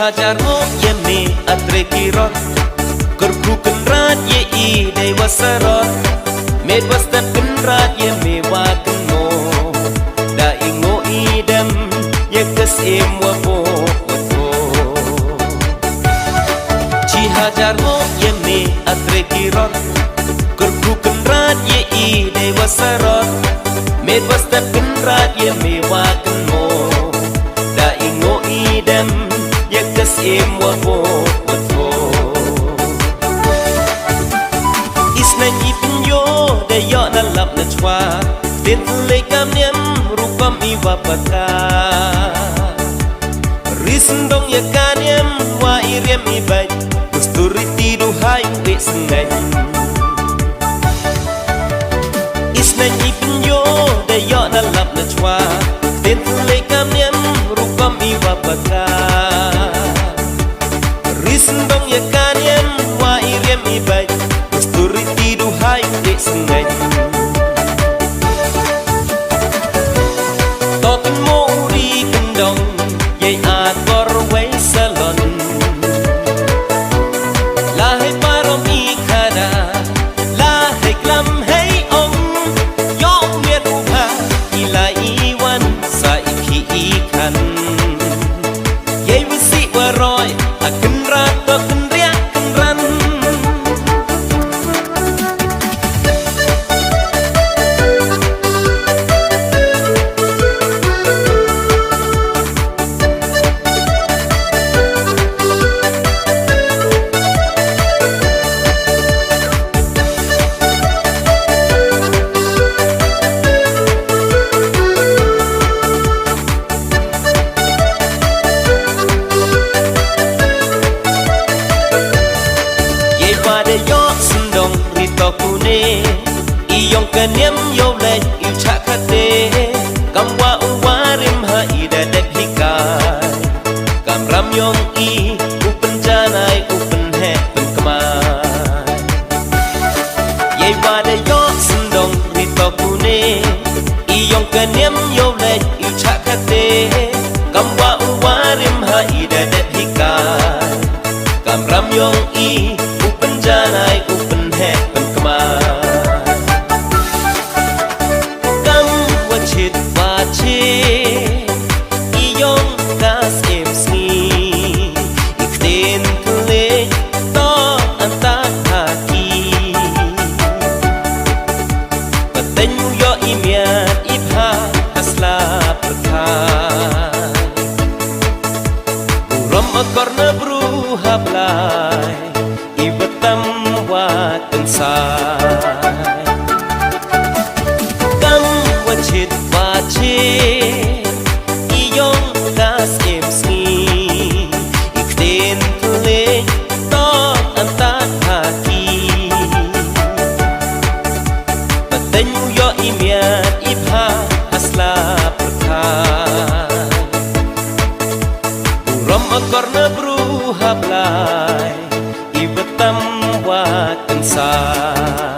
hajar mo yeme atre kirot Kerku kenrat ye I dai wasarot Med wastan kenrat yeme waken mo Da ingo idem ye kesim wapo wapo Chi hajar mo yeme atre kirot Kerku kenrat ye I dai wasarot Med wastan kenrat yeme waken mo Da ingo idem ye kesim wapo wapo Isnanyi pinyo da yo na lap na chwa Tin tulay kam niyam rupam iwapaka Risendong ya kanyam wa iriam ibay Gusturiti duhay uwi sengay Isnanyi pinyo da yo na lap na chwa Tin tulay kam niyam rupam iwapaka Risendong ya kanyam wa iriam ibay Gusturiti duhay uwi sengay Totin mo uri kendong Yay agor way salon Lahay parom ikada Lahay klam hey ong Yong miet uha Ilay iwan sa iki ikan Yay wisi waroy Akan rato kenriak kenran Iyong kanyam yole iu chakate Kamwa uwarim ha ida dephikay Kamram yong I upen janay upen he pen kamay Yay wada yo sendong rito kune Iyong kanyam yole iu chakate Kamwa uwarim ha ida dephikay Kamram yong I upen janay upen he pen kamay Iyong kas emsni Iktin tule to antak haki Patenyu yo imiat ibha hasla perkai Uram akor na bruha blay Ibatam watan say Kam wachit Iyong kas emsni Iktin tule to antak haki Patenyu yo imiat ibha hasla perkai Uram akor na bruha blay Ibatam watan say